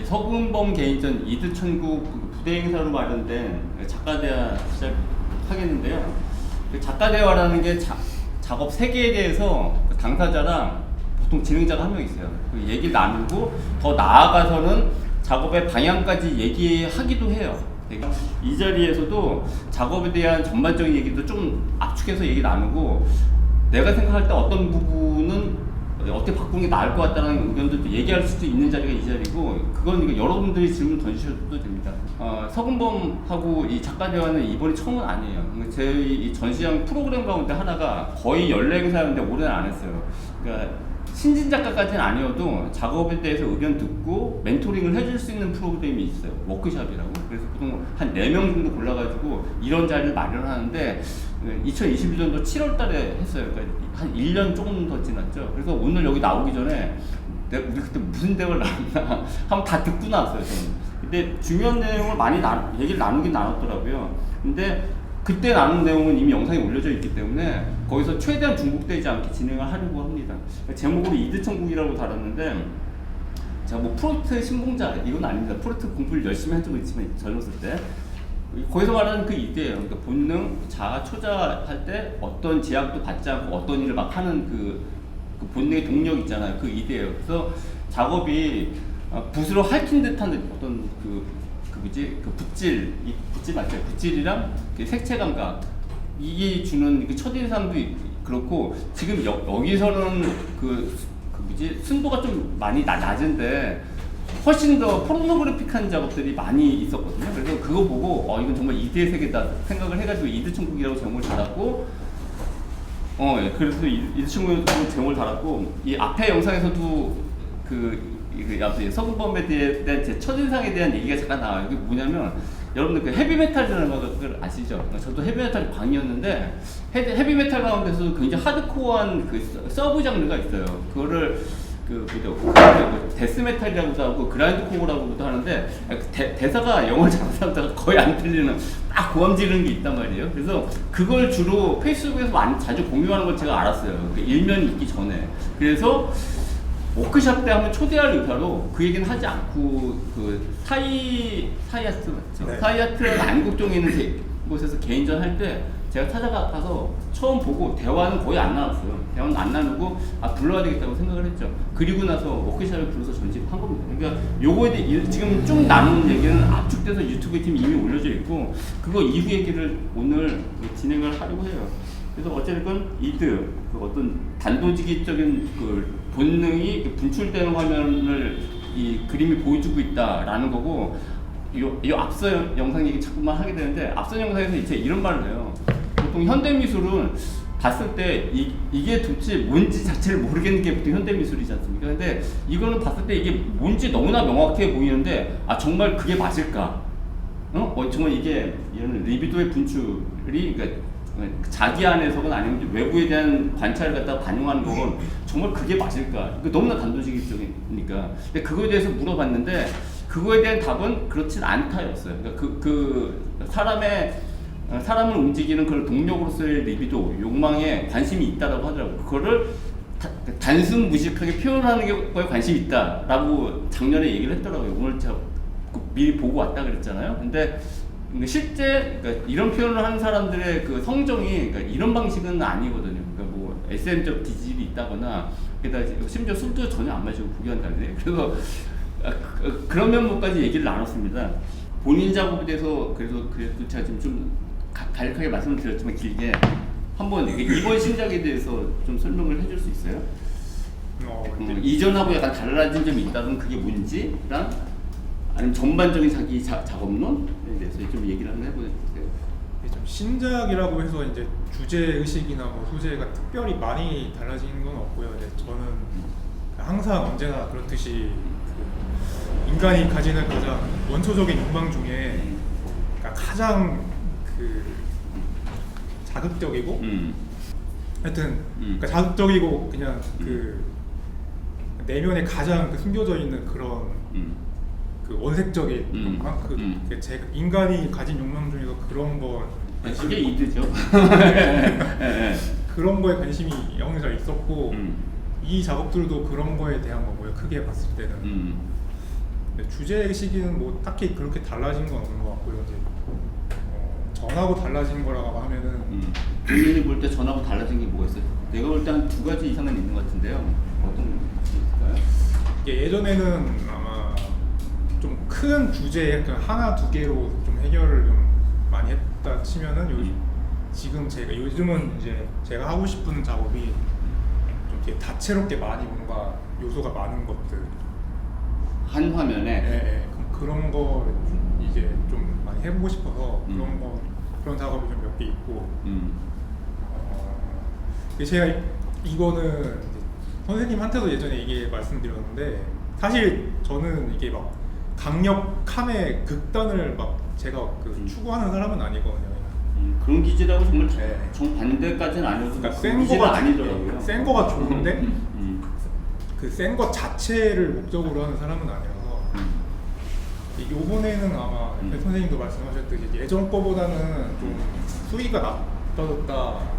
서금범 개인전 이드천국 부대 행사로 마련된 작가대화 시작하겠는데요. 작가대화라는 게 작업 세계에 대해서 당사자랑 보통 진행자가 한 명 있어요. 얘기를 나누고 더 나아가서는 작업의 방향까지 얘기하기도 해요. 이 자리에서도 작업에 대한 전반적인 얘기도 좀 압축해서 얘기 나누고 내가 생각할 때 어떤 부분은 어떻게 바꾸는 게 나을 것 같다는 의견들도 얘기할 수도 있는 자리가 이 자리고 그건 여러분들이 질문 던지셔도 됩니다. 서금범하고 이 작가 대화는 이번이 처음은 아니에요. 제 이 전시장 프로그램 가운데 하나가 거의 연례 행사였는데 올해는 안 했어요. 그러니까 신진 작가까지는 아니어도 작업에 대해서 의견 듣고 멘토링을 해줄 수 있는 프로그램이 있어요. 워크숍이라고. 그래서 보통 한 4명 정도 골라가지고 이런 자리를 마련하는데 2021년도 7월 달에 했어요. 그러니까 한 1년 조금 더 지났죠. 그래서 오늘 여기 나오기 전에 우리 그때 무슨 대화를 나눴나 한번 다 듣고 나왔어요. 저는. 근데 중요한 내용을 많이 얘기를 나누긴 나눴더라고요. 근데 그때 나눈 내용은 이미 영상에 올려져 있기 때문에 거기서 최대한 중복되지 않게 진행을 하려고 합니다. 제목으로 이드천국이라고 달았는데 제가 뭐 프로트 신봉자 이건 아닙니다. 프로트 공부를 열심히 한 적은 있지만 젊었을 때 거기서 말하는 그 이데예요. 그러니까 본능, 자아, 초자 할 때 어떤 제약도 받지 않고 어떤 일을 막 하는 그 본능의 동력 있잖아요. 그 이데예요. 그래서 작업이 붓으로 핥힌 듯한 어떤 그 붓질, 이 붓질 맞죠? 붓질이랑 그 색채 감각 이게 주는 그 첫인상도 그렇고 지금 여기서는 순도가 좀 많이 낮은데 훨씬 더 포르노그래픽한 작업들이 많이 있었거든요. 그래서 그거 보고 이건 정말 이드의 세계다 생각을 해가지고 이드천국이라고 제목을 달았고 그래서 이드천국이라고 제목을 달았고 이 앞에 영상에서도 서금범에 대한 제 첫인상에 대한 얘기가 잠깐 나와요. 이게 뭐냐면 여러분들 그 헤비메탈이라는 걸 아시죠? 저도 헤비메탈 광이었는데 헤비메탈 가운데서도 굉장히 하드코어한 그 서브 장르가 있어요. 그거를 데스메탈이라고도 하고 그라인드코어라고도 하는데 대사가 영어를 잘하는 사람들 거의 안 들리는 딱 고함 지르는 게 있단 말이에요. 그래서 그걸 주로 페이스북에서 많이 자주 공유하는 걸 제가 알았어요. 그 일면이 있기 전에. 그래서 워크숍 때 한번 초대할 의사로 그 얘기는 하지 않고 그 사이아트 맞죠? 네. 사이아트 안국동에 있는 곳에서 개인전 할 때 제가 찾아가서 처음 보고 대화는 거의 안 나눴어요. 대화는 안 나누고 불러야 되겠다고 생각을 했죠. 그리고 나서 워크숍을 불러서 전집한 겁니다. 그러니까 요거에 대해 지금 쭉 나누는 얘기는 압축돼서 유튜브에 팀 이미 올려져 있고 그거 이후 얘기를 오늘 진행을 하려고 해요. 그래서 어쨌든 이드 어떤 단도직입적인 그 본능이 분출되는 화면을 이 그림이 보여주고 있다라는 거고 이 앞서 영상 얘기 자꾸만 하게 되는데 앞선 영상에서 이제 이런 말을 해요. 보통 현대미술은 봤을 때 이게 도대체 뭔지 자체를 모르겠는 게 보통 현대미술이지 않습니까? 근데 이거는 봤을 때 이게 뭔지 너무나 명확해 보이는데 정말 그게 맞을까? 정말 이게 이런 리비도의 분출이 그러니까 자기 안에서건 아니면 외부에 대한 관찰을 갖다가 반영하는 건 정말 그게 맞을까? 너무나 단도직입적이니까. 근데 그거에 대해서 물어봤는데 그거에 대한 답은 그렇진 않다였어요. 그러니까 사람을 움직이는 그런 동력으로서의 리비도, 욕망에 관심이 있다라고 하더라고요. 그거를 단순 무식하게 표현하는 거에 관심이 있다라고 작년에 얘기를 했더라고요. 오늘 제가 미리 보고 왔다 그랬잖아요. 근데 실제 그러니까 이런 표현을 하는 사람들의 그 성정이 그러니까 이런 방식은 아니거든요. 그러니까 뭐 SM적 기질이 있다거나 게다가 심지어 술도 전혀 안 마시고 부귀한다는데 그래서 그런 면모까지 얘기를 나눴습니다. 본인 작업에 대해서 그래도 제가 지금 좀 간략하게 말씀을 드렸지만 길게 한번 이번 신작에 대해서 좀 설명을 해줄 수 있어요? 이전하고 약간 달라진 점이 있다면 그게 뭔지랑 아니면 전반적인 자기 작업론에 대해서 좀 얘기를 한번 해보세요. 좀 신작이라고 해서 이제 주제 의식이나 뭐 소재가 특별히 많이 달라진 건 없고요. 이제 저는 항상 언제나 그렇듯이 인간이 가지는 가장 원초적인 욕망 중에 가장 그 자극적이고 하여튼 그러니까 자극적이고 그냥 그 내면에 가장 숨겨져 있는 그런 그 원색적인 제 인간이 가진 욕망 중에서 그런 거 그게 이드죠. 그런 거에 관심이 영향이 있었고 이 작업들도 그런 거에 대한 거고요. 크게 봤을 때는 주제 시기는 뭐 딱히 그렇게 달라진 건 없는 것 같고요. 이제 전하고 달라진 거라고 하면은 본인이 볼 때 전하고 달라진 게 뭐가 있어요? 내가 볼 때 한 2가지 이상은 있는 것 같은데요. 어떤 게 있을까요? 이게 예전에는 아마 좀 큰 주제에 그냥 하나 두 개로 좀 해결을 좀 많이 했다 치면은 지금 요즘은 이제 제가 하고 싶은 작업이 좀 이렇게 다채롭게 많이 뭔가 요소가 많은 것들. 한 화면에 네, 그런 거 이제 좀 많이 해보고 싶어서 그런 작업이 좀 몇 개 있고. 제가 이거는 이제 선생님한테도 예전에 얘기 말씀드렸는데 사실 저는 이게 막 강력함의 극단을 막 제가 추구하는 사람은 아니거든요. 그런 기질하고 정말 네. 정반대까지는 아니어도 그러니까 그 기질은 아니더라고요. 센 거가 좋은데 그 센 거 자체를 목적으로 하는 사람은 아니라서 요번에는 아마 옆에 선생님도 말씀하셨듯이 예전 거보다는 좀 수위가 낮아졌다.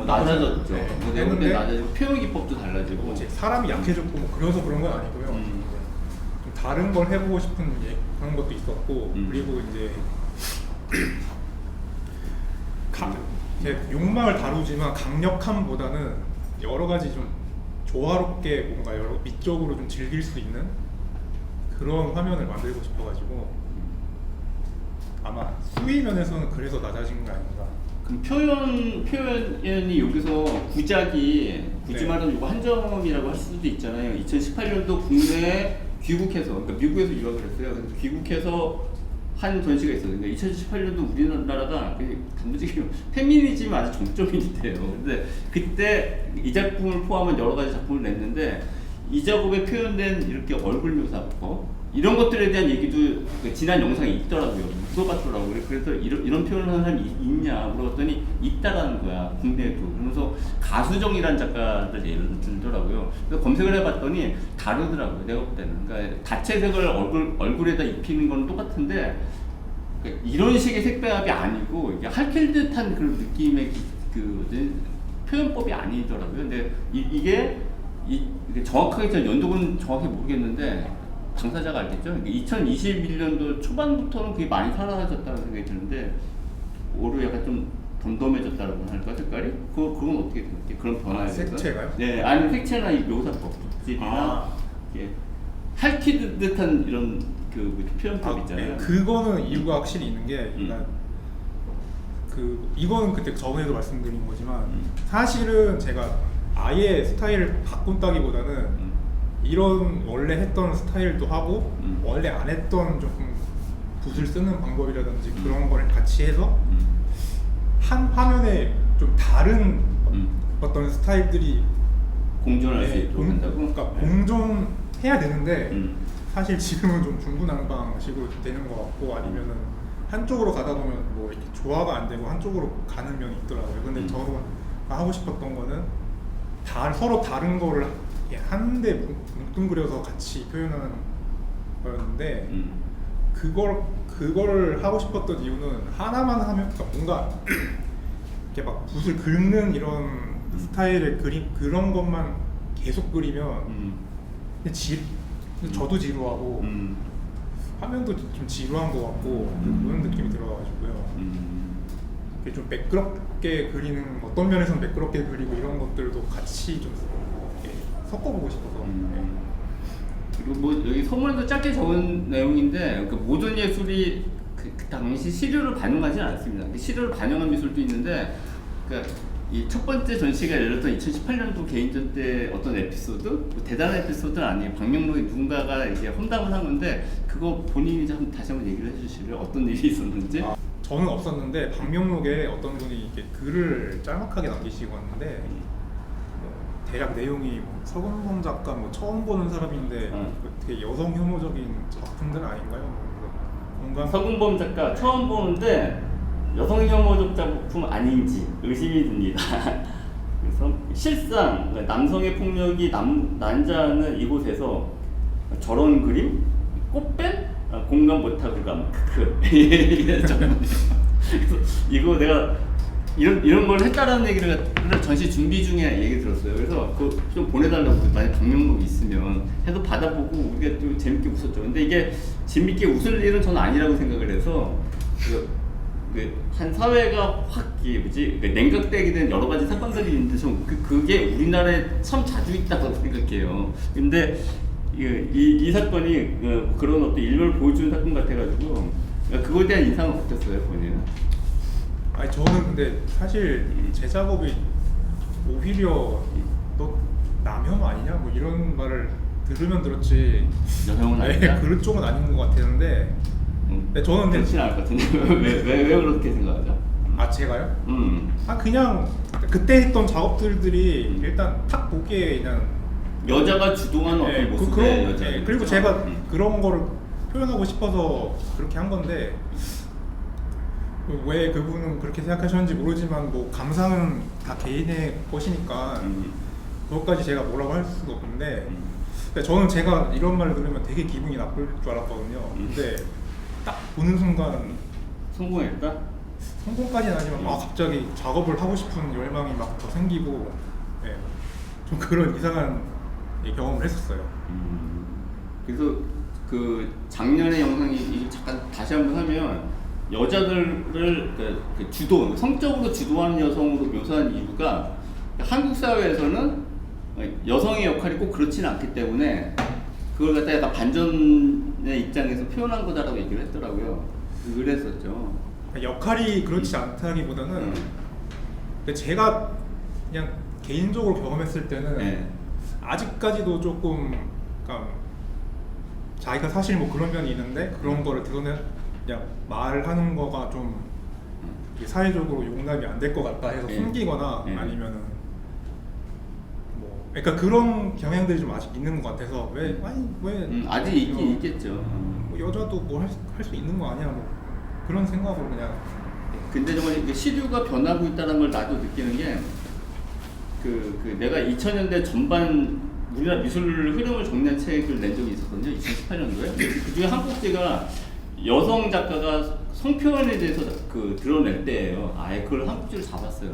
낮아졌죠. 네. 내가 볼 때 낮아지고 표현 기법도 달라지고. 이제 사람이 약해졌고 뭐 그래서 그런 건 아니고요. 좀 다른 걸 해보고 싶은 그런 것도 있었고 그리고 이제 제 욕망을 다루지만 강력함보다는 여러 가지 좀 조화롭게 뭔가 여러 미적으로 좀 즐길 수 있는 그런 화면을 만들고 싶어가지고 아마 수위 면에서는 그래서 낮아진 게 아닌가. 그럼 표현이 여기서 굳이 네. 말하면 이거 한 점이라고 할 수도 있잖아요. 2018년도 국내에 귀국해서, 그러니까 미국에서 유학을 했어요. 그래서 귀국해서 한 전시가 있어요. 그러니까 2018년도 우리나라가 단무지게 페미니즘이 아주 정점일 때예요. 근데 그때 이 작품을 포함한 여러 가지 작품을 냈는데 이 작업에 표현된 이렇게 얼굴 묘사법 이런 것들에 대한 얘기도 지난 영상에 있더라고요. 물어봤더라고요. 그래서 이런 표현을 하는 사람이 있냐 물어봤더니 있다라는 거야. 국내에도. 그러면서 가수정이라는 작가들 예를 들더라고요. 그래서 검색을 해봤더니 다르더라고요. 내가 볼 때는. 그러니까 다채색을 얼굴에다 입히는 건 똑같은데 그러니까 이런 식의 색배합이 아니고 이게 핥힐 듯한 그런 느낌의 표현법이 아니더라고요. 근데 이게 정확하게 전 연도는 정확히 모르겠는데 당사자가 알겠죠? 2021년도 초반부터는 그게 많이 사라졌다는 생각이 드는데 올해 약간 좀 덤덤해졌다고 할까 색깔이? 그건 어떻게 생각해? 그런 변화에 대해서? 색채가요? 네, 아니 색채나 이 묘사법, 붓질이나 핥히듯 듯한 이런 그 표현법 있잖아요. 그거는 이유가 확실히 있는 게 이거는 그때 저번에도 말씀드린 거지만 사실은 제가 아예 스타일을 바꾼다기보다는 이런 원래 했던 스타일도 하고 원래 안 했던 조금 붓을 쓰는 방법이라든지 그런 거를 같이 해서 한 화면에 좀 다른 어떤 스타일들이 공존할 수 있도록 한다고? 그러니까 공존해야 되는데 사실 지금은 좀 중구난방식으로 되는 것 같고 아니면은 한쪽으로 가다 보면 뭐 이렇게 조화가 안 되고 한쪽으로 가는 면이 있더라고요. 근데 저는 하고 싶었던 거는 서로 다른 거를 한데 뭉뚱그려서 같이 표현하는 거였는데 그걸 하고 싶었던 이유는 하나만 하면 그러니까 뭔가 이렇게 막 붓을 긁는 이런 스타일의 그림 그런 것만 계속 그리면 저도 지루하고 화면도 좀 지루한 것 같고 그런 느낌이 들어가지고요. 이게 좀 매끄럽게 그리는 어떤 면에서는 매끄럽게 그리고 이런 것들도 같이 좀 섞어보고 싶어서. 그리고 뭐 여기 서문에도 짧게 적은 내용인데 그 모든 예술이 그 당시 시류를 반영하지 않았습니다. 시류를 반영한 미술도 있는데 그러니까 이 첫 번째 전시가 열렸던 2018년도 개인전 때 어떤 에피소드, 뭐 대단한 에피소드는 아니에요. 박명록이 누군가가 이제 험담을 한 건데 그거 본인이 좀 다시 한번 얘기를 해주실래요? 어떤 일이 있었는지? 저는 없었는데 박명록에 어떤 분이 이렇게 글을 짤막하게 남기시고 왔는데 대략 내용이 서근범 작가 처음 보는 사람인데 되게 여성 혐오적인 작품들 아닌가요? 서근범 작가 처음 보는데 여성 혐오적 작품 아닌지 의심이 듭니다. 그래서 실상 남성의 폭력이 난자하는 이곳에서 저런 그림? 꽃뱀? 공감 못하고 감. 그래서 이거 내가 이런 걸 했다라는 얘기를 전시 준비 중에 얘기 들었어요. 그래서 그거 좀 보내달라고 만약 방명록 있으면 해도 받아보고 우리가 좀 재밌게 웃었죠. 근데 이게 재밌게 웃을 일은 저는 아니라고 생각을 해서 한 사회가 확 이게 뭐지 냉각되게 된 여러 가지 사건들이 있는데 좀 그게 우리나라에 참 자주 있다고 생각해요. 근데 이 사건이 그런 어떤 일면을 보여주는 사건 같아가지고 그거에 대한 인상은 어땠어요, 본인은? 아니 저는 근데 사실 제 작업이 오히려 너 남혐 아니냐 뭐 이런 말을 들으면 들었지 여혐은 아니야? 그런 쪽은 아닌 것 같았는데 네, 저는 근데 그렇진 않을 것 같은데 왜 그렇게 생각하죠? 아 제가요? 아 그냥 그때 했던 작업들이 일단 딱 보기에 그냥 여자가 주동하는 어떤 모습의 여자. 그리고 제가 그런 거를 표현하고 싶어서 그렇게 한 건데 왜 그분은 그렇게 생각하셨는지 모르지만 뭐 감상은 다 개인의 것이니까 그것까지 제가 뭐라고 할 수가 없는데 근데 저는 제가 이런 말을 들으면 되게 기분이 나쁠 줄 알았거든요. 근데 딱 보는 순간 성공했다? 성공까지는 아니지만 갑자기 작업을 하고 싶은 열망이 막 더 생기고 좀 그런 이상한 경험을 했었어요. 그래서 그 작년의 영상이 잠깐 다시 한번 하면 여자들을 그 주도 성적으로 주도하는 여성으로 묘사한 이유가 한국 사회에서는 여성의 역할이 꼭 그렇지는 않기 때문에 그걸 갖다 약간 반전의 입장에서 표현한 거다라고 얘기를 했더라고요. 그랬었죠. 역할이 그렇지 않다기보다는 근데 제가 그냥 개인적으로 경험했을 때는 아직까지도 조금 그러니까 자기가 사실 뭐 그런 면이 있는데 그런 거를 드러내 그냥 말하는 거가 좀 사회적으로 용납이 안 될 것 같다 해서 숨기거나 아니면은 뭐 그러니까 그런 경향들이 좀 아직 있는 것 같아서 왜 아직 있긴 있겠죠. 뭐 여자도 뭐 할 수 있는 거 아니야 뭐 그런 생각으로 그냥. 근데 정말 시류가 변하고 있다는 걸 나도 느끼는 게 내가 2000년대 전반 우리나라 미술 흐름을 정리한 책을 낸 적이 있었거든요. 2018년도에. 그 중에 한 꼭지가 여성 작가가 성표현에 대해서 드러낼 때예요. 아예 그걸 한 꼭지를 잡았어요.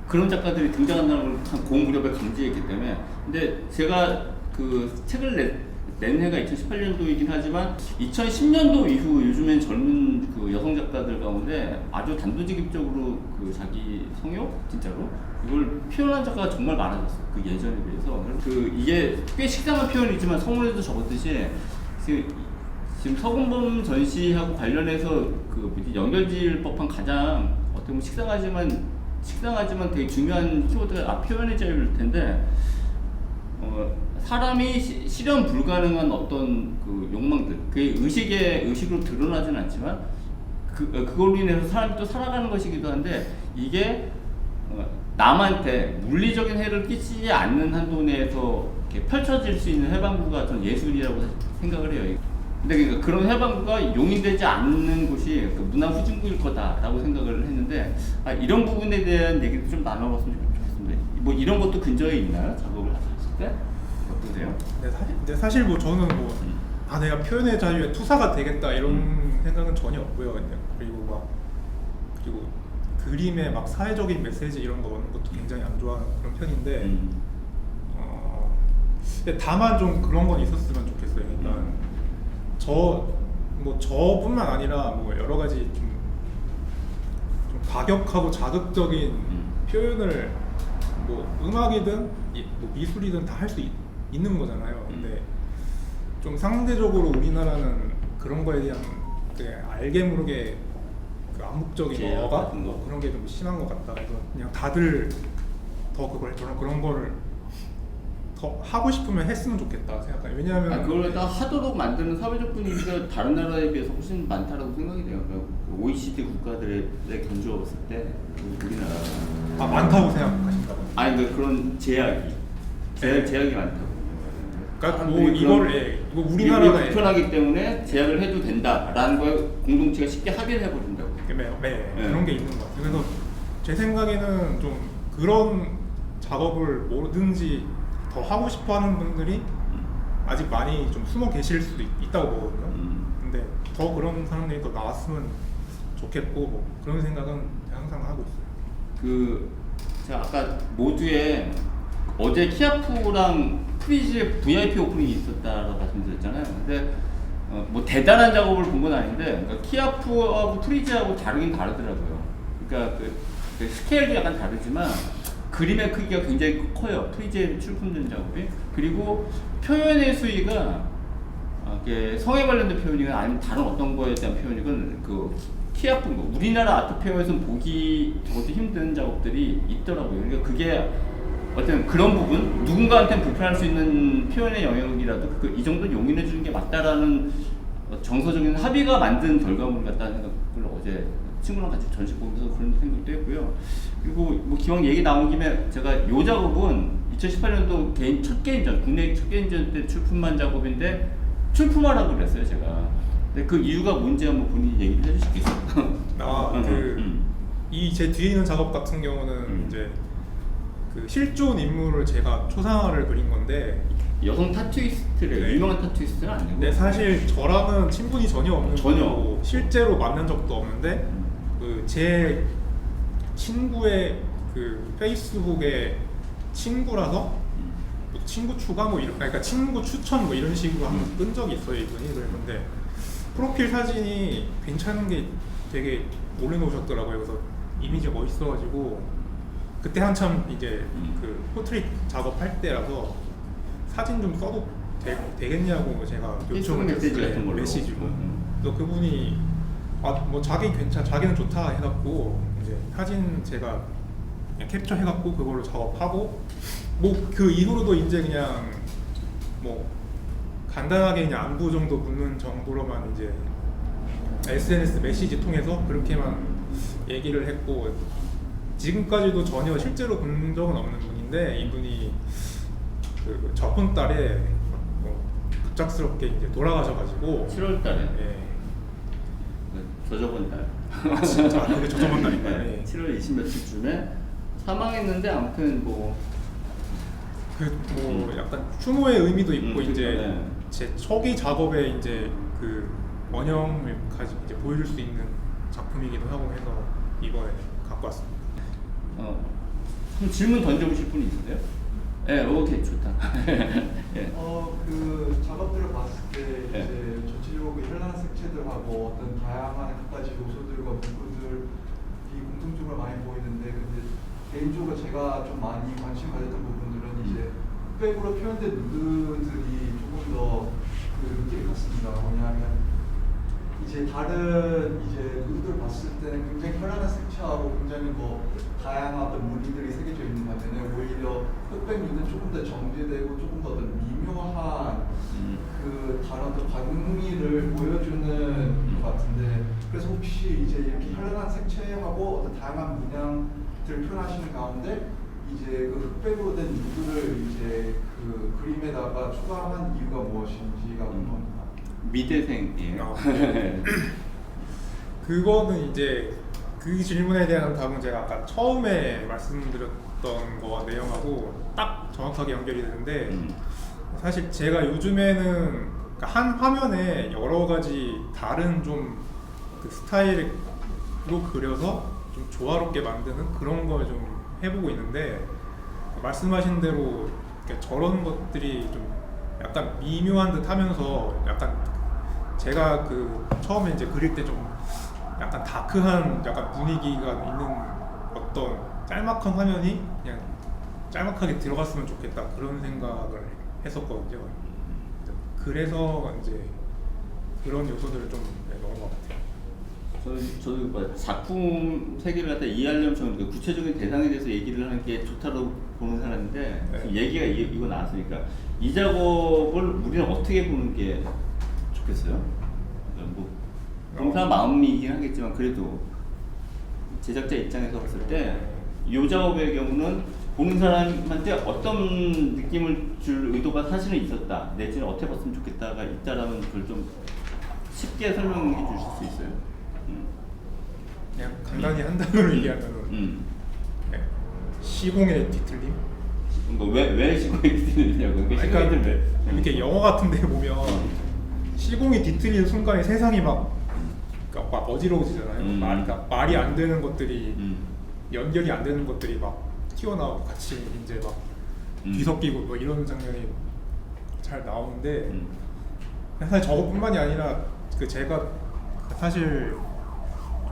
그런 작가들이 등장한다는 걸 고무렵에 감지했기 때문에. 근데 제가 그 책을 낸 해가 2018년도이긴 하지만 2010년도 이후 요즘엔 젊은 그 여성 작가들 가운데 아주 단도직입적으로 그 자기 성욕 진짜로 이걸 표현한 작가가 정말 많아졌어요. 그 예전에 비해서. 이게 꽤 식상한 표현이지만 서문에도 적었듯이 지금 서금범 전시하고 관련해서 연결지을 법한 가장 어떻게 보면 식상하지만 되게 중요한 키워드가 표현의 자유일 텐데 사람이 실현 불가능한 어떤 그 욕망들, 그게 의식으로 드러나진 않지만 그걸로 인해서 사람이 또 살아가는 것이기도 한데 이게 남한테 물리적인 해를 끼치지 않는 한도 내에서 이렇게 펼쳐질 수 있는 해방구가 전 예술이라고 생각을 해요. 근데 그런 해방구가 용인되지 않는 곳이 문화 후진국일 거다라고 생각을 했는데 이런 부분에 대한 얘기도 좀 나눠봤으면 좋겠습니다. 뭐 이런 것도 근저에 있나요? 작업을 하셨을 때? 어떠세요? 근데 사실 뭐 저는 뭐 내가 표현의 자유에 투사가 되겠다 이런 생각은 전혀 없고요. 그리고 그림에 막 사회적인 메시지 이런 거 넣는 것도 굉장히 안 좋아하는 그런 편인데 근데 다만 좀 그런 건 있었으면 좋겠어요. 일단 저뿐만 아니라 뭐 여러 가지 좀 과격하고 자극적인 표현을 뭐 음악이든 뭐 미술이든 다 할 수 있는 거잖아요. 근데 좀 상대적으로 우리나라는 그런 거에 대한 알게 모르게 암묵적인 어가 그런 게 좀 심한 것 같다. 그래서 그냥 다들 더 그런 거를 더 하고 싶으면 했으면 좋겠다 생각해요. 왜냐하면 그걸 다 하도록 만드는 사회적 분위기가 다른 나라에 비해서 훨씬 많다라고 생각이 돼요. OECD 국가들에 견주었을 때 우리나라 많다고 생각하신다고요? 아니 그런 제약이 많다고. 그러니까 뭐 이거 우리나라가 불편하기 때문에 제약을 해도 된다라는 걸 공동체가 쉽게 확인해 버린다고. 그런 게 있는 것 같아요. 그래서 제 생각에는 좀 그런 작업을 뭐든지 더 하고 싶어하는 분들이 아직 많이 좀 숨어 계실 수도 있다고 보거든요. 근데 더 그런 사람들이 더 나왔으면 좋겠고 뭐 그런 생각은 항상 하고 있어요. 그 제가 아까 모두에 어제 키아프랑 프리즈의 VIP 오프닝이 있었다라고 말씀드렸잖아요. 근데 뭐 대단한 작업을 본 건 아닌데 그러니까 키아프하고 프리즈하고 다르긴 다르더라고요. 그러니까 그 스케일도 약간 다르지만 그림의 크기가 굉장히 커요. 프리즈의 출품된 작업이. 그리고 표현의 수위가 이게 성에 관련된 표현이건 아니면 다른 어떤 거에 대한 표현이건 그 키아픈 거 우리나라 아트페어에서는 보기 저것도 힘든 작업들이 있더라고요. 그러니까 그게 어떤 그런 부분 누군가한테는 불편할 수 있는 표현의 영역이라도 이 정도 용인해 주는 게 맞다라는 정서적인 합의가 만든 결과물 같다는 생각을 어제 친구랑 같이 전시 보면서 그런 생각도 했고요. 그리고 뭐 기왕 얘기 나온 김에 제가 이 작업은 2018년도 개인 첫 개인전 국내 첫 개인전 때 출품한 작업인데 출품하라고 그랬어요 제가. 근데 그 이유가 뭔지 한번 본인이 얘기를 해주시겠어요? 이 제 뒤에 있는 작업 같은 경우는 이제 그 실존 인물을 제가 초상화를 그린 건데 여성 타투이스트래요. 네. 유명한 타투이스트는 아니고. 근데 사실 저랑은 친분이 전혀 없는 전혀. 분이고 실제로 만난 적도 없는데 그 제 친구의 그 페이스북에 친구라서 뭐 친구 추가 뭐 이런 그러니까 친구 추천 뭐 이런 식으로 한번 뜬 적이 있어요 이분이. 그랬는데 프로필 사진이 괜찮은 게 되게 올려놓으셨더라고요. 그래서 이미지가 멋있어가지고 그때 한참 이제 그 포트레이트 작업할 때라서 사진 좀 써도 되겠냐고 제가 요청을 메시지 했어요. 같은 걸로. 메시지로. 그래서 그분이 뭐 자기는 좋다 해갖고 이제 사진 제가 그냥 캡처해갖고 그걸로 작업하고 뭐 그 이후로도 이제 그냥 뭐 간단하게 그냥 안부 정도 묻는 정도로만 이제 SNS 메시지 통해서 그렇게만 얘기를 했고 지금까지도 전혀 실제로 본 적은 없는 분인데 이분이 그 저번 달에 뭐 급작스럽게 이제 돌아가셔가지고 7월 달에. 예. 저저번 달. 진짜 그게 저번 달인가요? 네, 예. 7월 20 며칠쯤에 사망했는데 아무튼 뭐 약간 추모의 의미도 있고 이제 네. 제 초기 작업에 이제 그 원형을 가지고 이제 보여줄 수 있는 작품이기도 하고 해서 이번에 갖고 왔습니다. 그럼 질문 던져보실 분이 있으세요? 네, 오케이 좋다. 예. 그 작업들을 봤을 때 네. 이제 전체적으로 현란한 색채들하고 어떤 다양한 가지 요소들과 문구들이 공통적으로 많이 보이는데 근데 개인적으로 제가 좀 많이 관심 가졌던 부분들은 이제 흑백으로 표현된 누드들이 조금 더 그 느낌이 같습니다. 뭐냐면 이제 다른 이제 누드들 봤을 때는 굉장히 현란한 색채하고 굉장히 뭐 다양한 어떤 무늬들이 새겨져 있는 반면에 오히려 흑백 누드는 조금 더 정제되고 조금 더 미묘한 그 다른 어떤 광미를 보여주는 것 같은데 그래서 혹시 이제 이렇게 현란한 색채하고 어떤 다양한 문양들을 표현하시는 가운데 이제 그 흑백으로 된 누드를 이제 그 그림에다가 추가한 이유가 무엇인지가 궁금합니다. 미대생이에요. 그거는 이제 그 질문에 대한 답은 제가 아까 처음에 말씀드렸던 거 내용하고 딱 정확하게 연결이 되는데 사실 제가 요즘에는 한 화면에 여러 가지 다른 좀 그 스타일로 그려서 좀 조화롭게 만드는 그런 걸 좀 해보고 있는데 말씀하신 대로 저런 것들이 좀 약간 미묘한 듯 하면서 약간 제가 그 처음에 이제 그릴 때 좀 약간 다크한 약간 분위기가 있는 어떤 짤막한 화면이 그냥 짤막하게 들어갔으면 좋겠다 그런 생각을 했었거든요. 그래서 이제 그런 요소들을 좀 넣은 것 같아요. 저도 작품 세계를 갖다 이해하려면 저는 구체적인 대상에 대해서 얘기를 하는 게 좋다고 보는 사람인데 네. 얘기가 이거 나왔으니까 이 작업을 우리는 어떻게 보는 게 좋겠어요? 뭐 공사 마음이긴 하겠지만 그래도 제작자 입장에서 봤을 때 이 작업의 경우는 보는 사람한테 어떤 느낌을 줄 의도가 사실은 있었다 내지는 어떻게 봤으면 좋겠다가 있다라는 걸 좀 쉽게 설명해 주실 수 있어요? 그냥 간단히 한 단어로 얘기하면은 시공의 뒤틀림? 왜 시공이 뒤틀리냐고. 그러니까 이렇게 영화 같은데 보면 시공이 뒤틀리는 순간에 세상이 막 어지러워지잖아요. 그러니까 말이 안 되는 것들이 연결이 안 되는 것들이 막 튀어나오고 같이 이제 막 뒤섞이고 뭐 이런 장면이 잘 나오는데 사실 저것뿐만이 아니라 그 제가 사실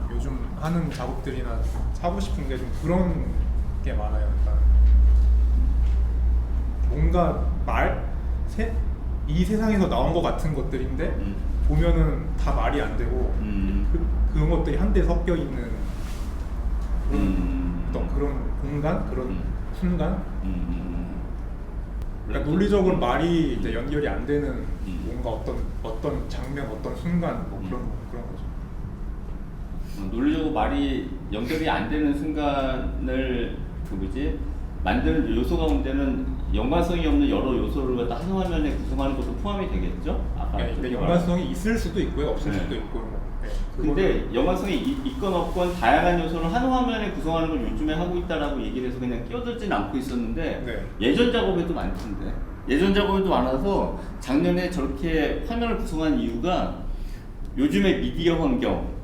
요즘 하는 작업들이나 하고 싶은 게 좀 그런 게 많아요. 그러니까 뭔가 이 세상에서 나온 것 같은 것들인데 보면은 다 말이 안 되고 그런 것들이 한데 섞여 있는 어떤 그런 공간, 그런 순간. 그러니까 논리적으로 말이 이제 연결이 안 되는 뭔가 어떤 장면, 어떤 순간 뭐 그런 거죠. 논리적으로 말이 연결이 안 되는 순간을 만드는 요소 가운데는 연관성이 없는 여러 요소를 갖다 한 화면에 구성하는 것도 포함이 되겠죠? 아까 그러니까 연관성이 있을 수도 있고요, 없을 수도 있고. 네, 근데 연관성이 있건 없건 다양한 요소를 한 화면에 구성하는 걸 요즘에 하고 있다라고 얘기를 해서 그냥 끼어들진 않고 있었는데 네. 예전 작업에도 많던데 예전 작업에도 많아서 작년에 저렇게 화면을 구성한 이유가 요즘의 미디어 환경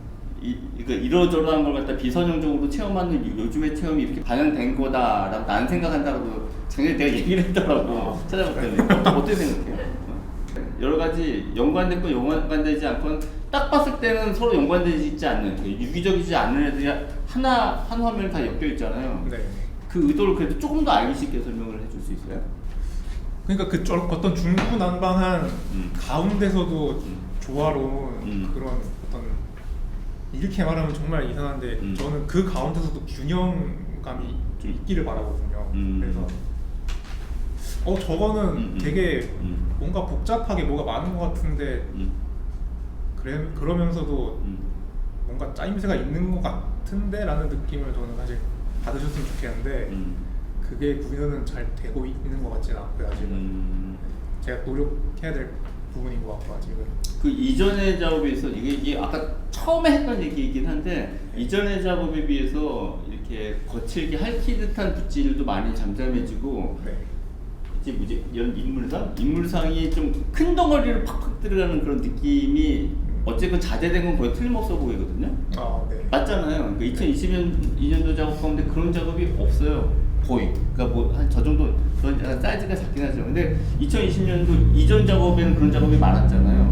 그러니까 이러저러한 걸 갖다 비선형적으로 체험하는 요즘의 체험이 이렇게 반영된 거다라고 나는 생각한다고 작년에 내가 얘기를 했더라고. 찾아봤더니 어떻게 생각해요? 여러 가지 연관됐건 연관되지 않건 딱 봤을 때는 서로 연관되지 있지 않는 유기적이지 않은 애들이 한 화면에 다 엮여 있잖아요. 네. 그 의도를 그래도 조금 더 알기 쉽게 설명을 해줄 수 있어요? 그러니까 어떤 중구난방한 가운데서도 조화로운 그런 어떤 이렇게 말하면 정말 이상한데 저는 그 가운데서도 균형감이 좀 있기를 바라거든요. 그래서 저거는 되게 뭔가 복잡하게 뭐가 많은 것 같은데 그러면서도 뭔가 짜임새가 있는 것 같은데 라는 느낌을 저는 사실 받으셨으면 좋겠는데 그게 구현은 잘 되고 있는 것 같지는 않고요. 아직은 제가 노력해야 될 부분인 것 같고 아직은. 그 이전의 작업에 비해서 이게 아까 처음에 했던 얘기이긴 한데 이전의 작업에 비해서 이렇게 거칠게 핥기 듯한 붓질도 많이 잠잠해지고 네. 이제 이런 인물상이 좀 큰 덩어리를 팍팍 들어가는 그런 느낌이 어쨌든 자제된 건 거의 틀림없어 보이거든요. 네. 맞잖아요. 그러니까 2020년도 작업 가운데 그런 작업이 없어요. 거의. 그러니까 뭐 한 저 정도 그런 사이즈가 작긴 하죠. 근데 2020년도 이전 작업에는 그런 작업이 많았잖아요.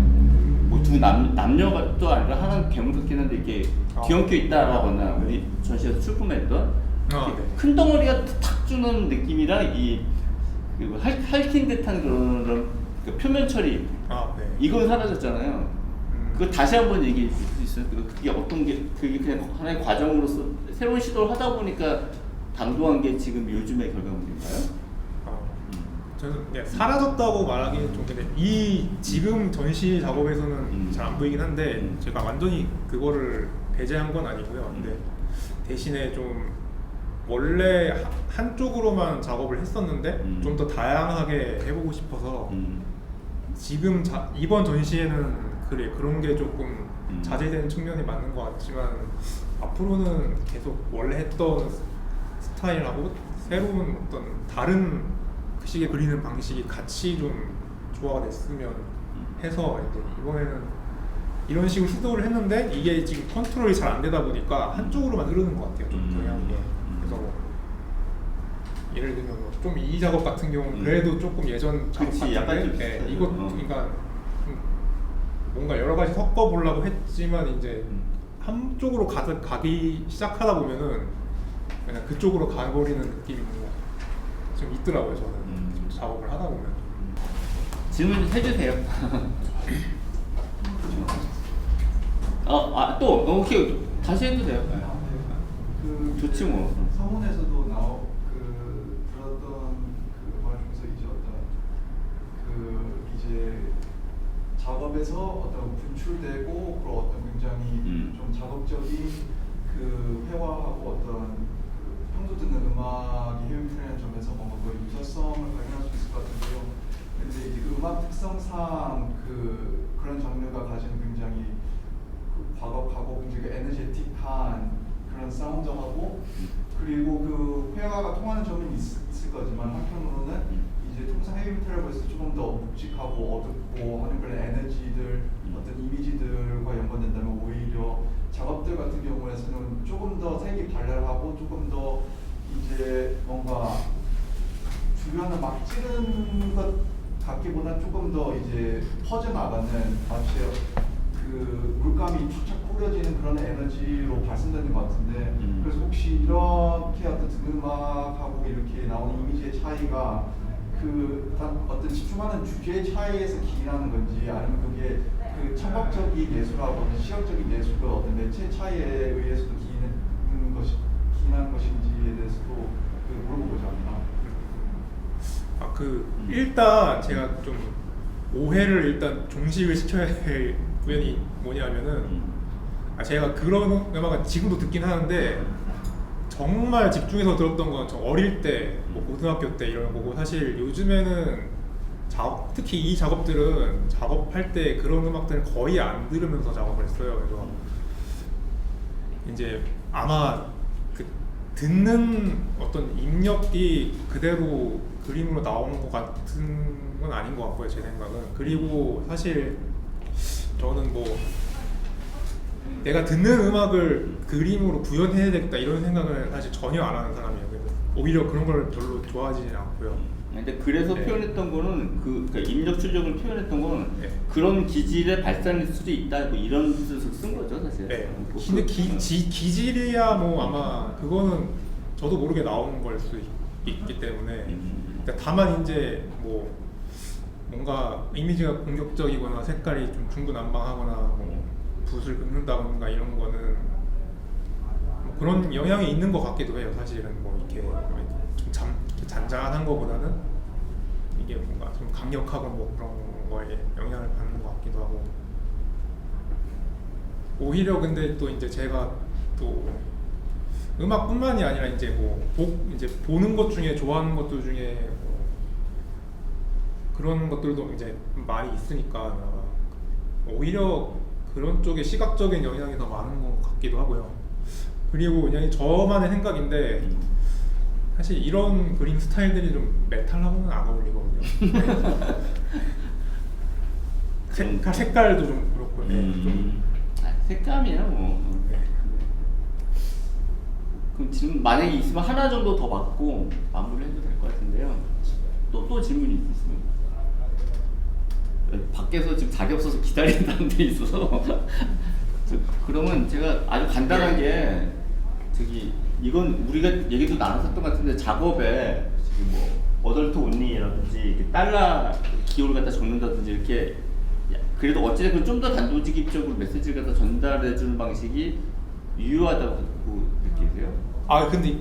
뭐 두 남녀가 또 아니라 하나 괴물 같긴 한데 이렇게 뒤엉켜 있다라거나 우리 전시에서 출품했던 네. 큰 덩어리가 탁 주는 느낌이랑 그리고 핥힌 듯한 그런 그 표면 처리 네. 이건 사라졌잖아요. 그거 다시 한번 얘기해 줄 수 있어요? 그게 어떤 게 그게 그냥 하나의 과정으로서 새로운 시도를 하다 보니까 당도한 게 지금 요즘의 결과물인가요? 저는 사라졌다고 말하기는 좀 근데 이 지금 전시 작업에서는 잘 안 보이긴 한데 제가 완전히 그거를 배제한 건 아니고요. 근데 대신에 좀 원래 한쪽으로만 작업을 했었는데 좀 더 다양하게 해보고 싶어서 지금 이번 전시에는 그런 게 조금 자제된 측면이 맞는 것 같지만 앞으로는 계속 원래 했던 스타일하고 새로운 어떤 다른 그 식의 그리는 방식이 같이 좀 조화가 됐으면 해서 이제 이번에는 이런 식으로 시도를 했는데 이게 지금 컨트롤이 잘 안 되다 보니까 한쪽으로만 흐르는 것 같아요. 좀 경향이. 그래서 뭐 예를 들면 좀 이 작업 같은 경우는 그래도 조금 예전 작업 그치, 약간 좀 같은데 비슷하죠. 이거 그러니까 뭔가 여러 가지 섞어 보려고 했지만 이제 한쪽으로 가기 시작하다 보면은 그냥 그쪽으로 가버리는 느낌이 좀 있더라고요. 저는 작업을 하다 보면. 질문 좀 해주세요. 또 오케이 다시 해도 돼요. 좋지 뭐. 서문에서도 들었던 그 말 중에서 이제 이제 작업에서 어떤 분출되고 그런 어떤 굉장히 좀 작업적인 그 회화하고 어떤 평소 듣는 음악이 헤어트라는 점에서 뭔가 그 유사성을 발견할 수 있을 것 같은데요. 근데 이제 음악 특성상 그런 장르가 가지는 굉장히 과거 굉장히 에너제틱한 그런 사운드하고 그리고 그 회화가 통하는 점은 있을 거지만 한편으로는 이제 통상 헤이미터라고 해서 조금 더 묵직하고 어둡고 하는 그런 에너지들 어떤 이미지들과 연관된다면 오히려 작업들 같은 경우에는 조금 더 색이 발랄하고 조금 더 이제 뭔가 주변을 막 찌르는 것 같기보다 조금 더 이제 퍼져나가는 마치 그 물감이 촥촥 뿌려지는 그런 에너지로 발생되는 것 같은데 그래서 혹시 이렇게 어떤 등음악하고 이렇게 나오는 이미지의 차이가 그 어떤 집중하는 주제의 차이에서 기인하는 건지 아니면 그게 그 청각적인 예술하고 시각적인 예술의 어떤 매체 차이에 의해서도 기인하는 것인지에 대해서도 물어보고자 합니다. 일단 제가 좀 오해를 일단 종식을 시켜야 할 부분이 뭐냐면은 제가 그런 음악은 지금도 듣긴 하는데 정말 집중해서 들었던 건 저 어릴 때, 뭐 고등학교 때 이런 거고 사실 요즘에는 특히 이 작업들은 작업할 때 그런 음악들을 거의 안 들으면서 작업을 했어요. 그래서 이제 아마 그 듣는 어떤 입력이 그대로 그림으로 나오는 것 같은 건 아닌 것 같고요, 제 생각은. 그리고 사실 저는 뭐 내가 듣는 음악을 그림으로 구현해야 되겠다 이런 생각을 사실 전혀 안 하는 사람이에요. 오히려 그런 걸 별로 좋아하지는 않고요. 근데 그래서 네. 표현했던 거는 그러니까 입력 출력을 표현했던 건 네. 그런 기질의 발산일 수도 있다 뭐 이런 뜻을 쓴 거죠 사실. 네. 뭐 근데 기질이야 뭐 아마 그거는 저도 모르게 나오는 걸 수 있기 때문에 그러니까 다만 이제 뭐 뭔가 이미지가 공격적이거나 색깔이 좀 중구난방하거나 뭐 붓을 긋는다던가 이런 거는 뭐 그런 영향이 있는 것 같기도 해요. 사실은 뭐 이렇게 좀 잔잔한 거보다는 이게 뭔가 좀 강력하고 뭐 그런 거에 영향을 받는 것 같기도 하고 오히려 근데 또 이제 제가 또 음악뿐만이 아니라 이제 뭐 이제 보는 것 중에 좋아하는 것들 중에 뭐 그런 것들도 이제 많이 있으니까 오히려 그런 쪽에 시각적인 영향이 더 많은 것 같기도 하고요. 그리고 그냥 저만의 생각인데 사실 이런 그림 스타일들이 좀 메탈하고는 안 어울리거든요. 색깔도 좀 그렇고 좀 색감이야 뭐. 네. 그럼 지금 만약에 있으면 하나 정도 더 받고 마무리해도 될 것 같은데요. 또 질문이 있으면 밖에서 지금 자리 없어서 기다리는 사람들이 있어서 그러면 제가 아주 간단하게 저기 이건 우리가 얘기도 나눴었던 것 같은데 작업에 지금 뭐 어덜트 온리라든지 이렇게 달러 기호를 갖다 적는다든지 이렇게 그래도 어찌됐건 좀 더 단도직입적으로 메시지를 갖다 전달해주는 방식이 유효하다고 느끼세요? 아 근데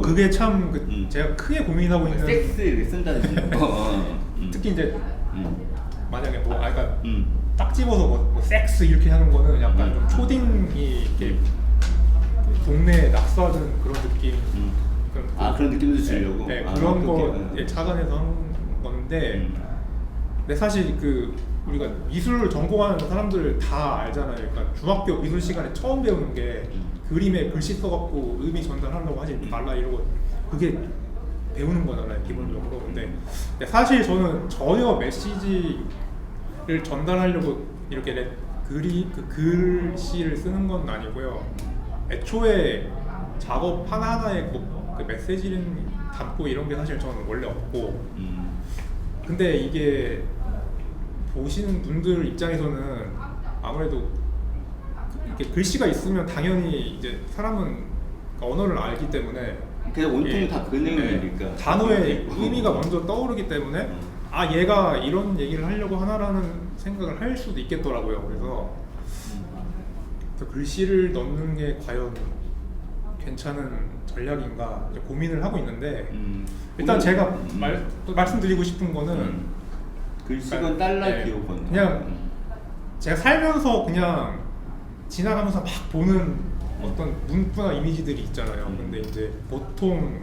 그게 참 제가 크게 고민하고 있는 섹스 이렇게 쓴다든지 특히 이제 만약에 뭐 그러니까 딱 집어서 뭐 섹스 이렇게 하는 거는 약간 좀 초딩이 이렇게 동네에 낙서하는 그런 느낌 그런 느낌도 주려고 네, 그런 거에 착안해서 하는 건데 근데 사실 그 우리가 미술을 전공하는 사람들 다 알잖아요. 그러니까 중학교 미술 시간에 처음 배우는 게 그림에 글씨 써갖고 의미 전달하려고 하지 말라 이러고 그게 배우는 거잖아요 기본적으로. 근데 사실 저는 전혀 메시지를 전달하려고 이렇게 글씨를 쓰는 건 아니고요. 애초에 작업 하나하나에 그 메시지를 담고 이런 게 사실 저는 원래 없고 근데 이게 보시는 분들 입장에서는 아무래도 이렇게 글씨가 있으면 당연히 이제 사람은 언어를 알기 때문에 그냥 온통 다 그 내용이니까 단어의 의미가 먼저 떠오르기 때문에 아 얘가 이런 얘기를 하려고 하나라는 생각을 할 수도 있겠더라고요. 그래서 글씨를 넣는 게 과연 괜찮은 전략인가 이제 고민을 하고 있는데 일단 제가 말씀드리고 싶은 거는 글씨건 달러 기호건 그냥 제가 살면서 그냥 지나가면서 막 보는 어떤 문구나 이미지들이 있잖아요. 근데 이제 보통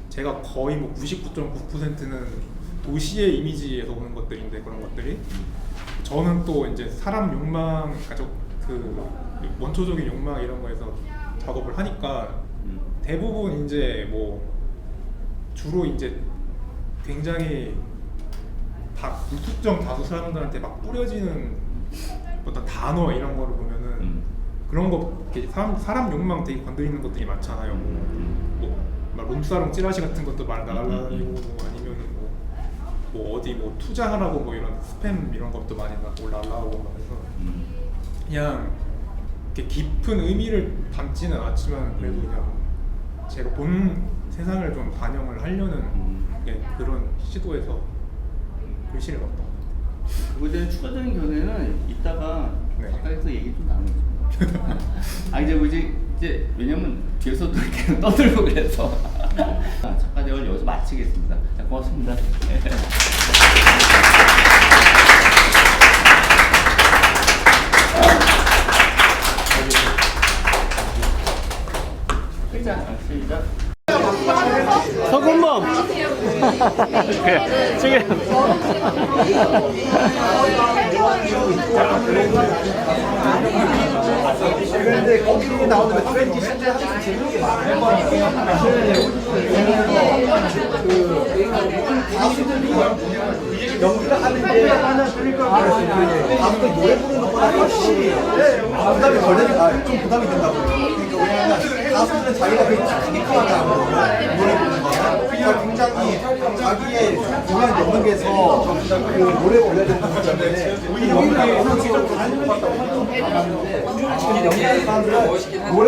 제가 거의 뭐 99.9%는 도시의 이미지에서 오는 것들인데 그런 것들이 저는 또 이제 사람 욕망, 그 원초적인 욕망 이런 거에서 작업을 하니까 대부분 이제 뭐 주로 이제 굉장히 다 불특정 다수 사람들한테 막 뿌려지는 어떤 단어 이런 거를 보면은 그런 거 이렇게 사람 욕망 되게 건드리는 것들이 많잖아요. 막 룸사롱 찌라시 같은 것도 말 날라다니고 아니면은 뭐 어디 뭐 투자하라고 뭐 이런 스팸 이런 것도 많이 날라오고 막 해서 그냥 이렇게 깊은 의미를 담지는 않았지만 그래도 그냥 제가 본 세상을 좀 반영을 하려는 그런 시도에서 글씨를 썼던 것 같아요. 그거에 대한 추가적인 견해는 이따가 네. 가까이서 얘기 좀 나누겠습니다. 아 이제 뭐지 이제 왜냐면 뒤에서도 이렇게 떠들고 그래서 작가 대화를 여기서 마치겠습니다. 자, 고맙습니다. 네. 시작. 서군범. 그래, 지금. 그런데 거기 나오는 트렌디 실제 하면서 재밌는 게 많아요. 가수들이 연기를 하는데 가수들 노래 부르는 것보다 훨씬 부담이 덜 되니까 좀 부담이 된다고요. 그러니까 왜냐면 가수들은 자기가 되게 테크니컬하게 하거든요. 노래 부르는 거는 그냥 굉장히 자기의 공연 연극에서 그 노래가 올려야 되는 거기 때문에 연기를 하면서 다니면서 활동을 하는데 연기하는 사람들은 노래